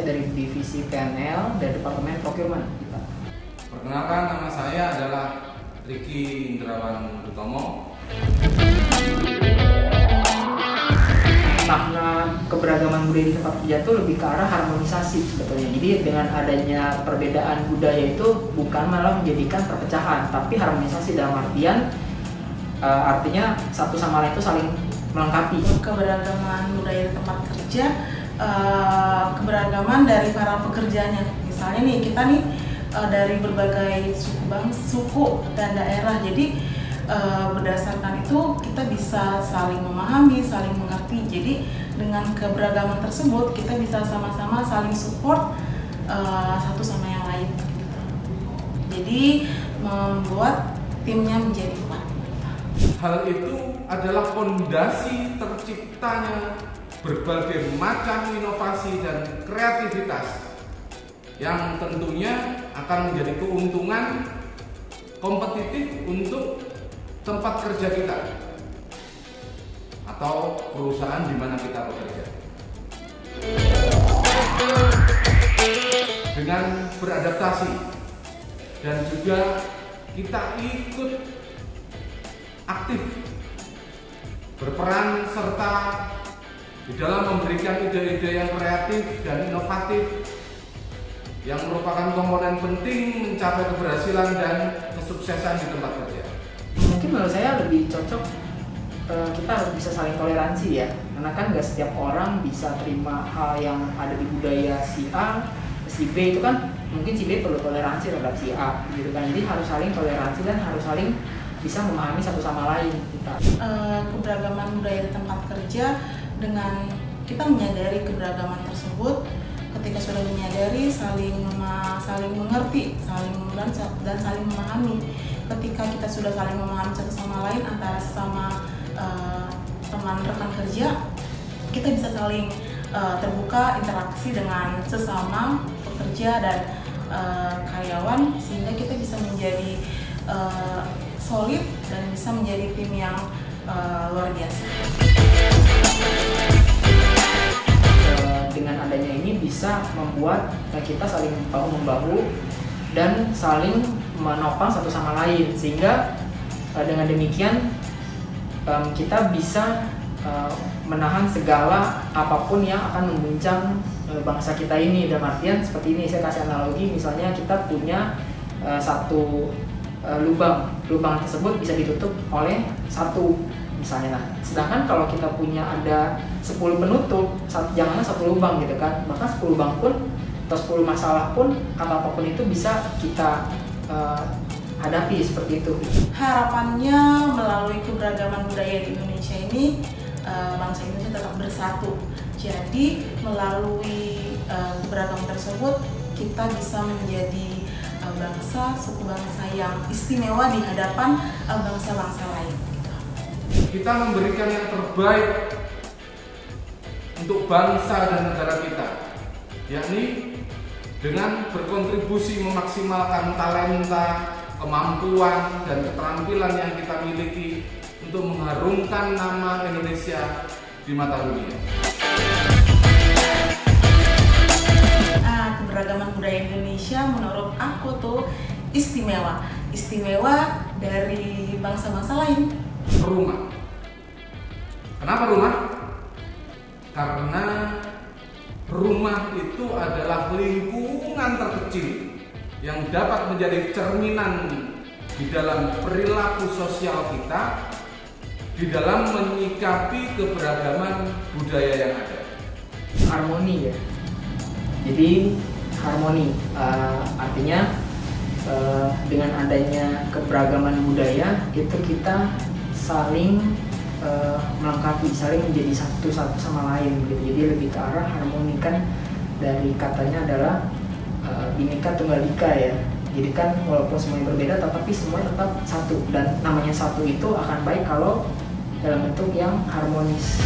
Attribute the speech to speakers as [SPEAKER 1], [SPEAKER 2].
[SPEAKER 1] dari divisi PNL dari Departemen Procurement kita.
[SPEAKER 2] Perkenalkan, nama saya adalah Riki Indrawan Utomo.
[SPEAKER 1] Makna keberagaman budaya di tempat kerja itu lebih ke arah harmonisasi sebetulnya. Jadi dengan adanya perbedaan budaya itu bukan malah menjadikan perpecahan, tapi harmonisasi dalam artian artinya satu sama lain itu saling melengkapi.
[SPEAKER 3] Keberagaman budaya di tempat kerja, keberagaman dari para pekerjanya. Misalnya nih kita nih dari berbagai suku dan daerah. Jadi berdasarkan itu kita bisa saling memahami, saling mengerti. Jadi dengan keberagaman tersebut kita bisa sama-sama saling support satu sama yang lain. Jadi membuat timnya menjadi kuat.
[SPEAKER 2] Hal itu adalah fondasi terciptanya berbagai macam inovasi dan kreativitas yang tentunya akan menjadi keuntungan kompetitif untuk tempat kerja kita atau perusahaan di mana kita bekerja. Dengan beradaptasi dan juga kita ikut aktif berperan serta di dalam memberikan ide-ide yang kreatif dan inovatif yang merupakan komponen penting mencapai keberhasilan dan kesuksesan di tempat kerja.
[SPEAKER 1] Mungkin menurut saya lebih cocok kita harus bisa saling toleransi ya, karena kan nggak setiap orang bisa terima hal yang ada di budaya si A, si B itu kan mungkin si B perlu toleransi terhadap si A gitu kan. Jadi harus saling toleransi dan harus saling bisa memahami satu sama lain kita.
[SPEAKER 3] Keberagaman budaya di tempat kerja, dengan kita menyadari keberagaman tersebut, ketika sudah menyadari saling mengerti, dan saling memahami. Ketika kita sudah saling memahami satu sama lain antara sesama teman rekan kerja, kita bisa saling terbuka interaksi dengan sesama pekerja dan karyawan, sehingga kita bisa menjadi solid dan bisa menjadi tim yang luar biasa.
[SPEAKER 1] Dengan adanya ini bisa membuat kita saling bahu-membahu dan saling menopang satu sama lain, sehingga dengan demikian kita bisa menahan segala apapun yang akan mengguncang bangsa kita ini. Dalam artian seperti ini, saya kasih analogi, misalnya kita punya satu lubang tersebut bisa ditutup oleh satu misalnya. Nah, sedangkan kalau kita punya ada 10 penutup, janganlah satu lubang gitu kan, bahkan 10 lubang pun atau 10 masalah pun atau apapun itu bisa kita hadapi seperti itu.
[SPEAKER 3] Harapannya melalui keberagaman budaya di Indonesia ini, bangsa Indonesia tetap bersatu. Jadi melalui keberagaman tersebut kita bisa menjadi suku bangsa yang istimewa di hadapan bangsa-bangsa lain.
[SPEAKER 2] Kita memberikan yang terbaik untuk bangsa dan negara kita, yakni dengan berkontribusi memaksimalkan talenta, kemampuan, dan keterampilan yang kita miliki untuk mengharumkan nama Indonesia di mata dunia.
[SPEAKER 3] Keberagaman budaya Indonesia menurut aku tuh istimewa dari bangsa-bangsa lain.
[SPEAKER 2] Rumah. Kenapa rumah? Karena rumah itu adalah lingkungan terkecil yang dapat menjadi cerminan di dalam perilaku sosial kita, di dalam menyikapi keberagaman budaya yang ada.
[SPEAKER 1] Harmoni ya. Jadi harmoni artinya dengan adanya keberagaman budaya itu kita saling melengkapi, saling menjadi satu sama lain gitu. Jadi lebih ke arah harmoni, kan dari katanya adalah Bhinneka Tunggal Ika ya. Jadi kan walaupun semuanya berbeda tetapi semuanya tetap satu, dan namanya satu itu akan baik kalau dalam bentuk yang harmonis.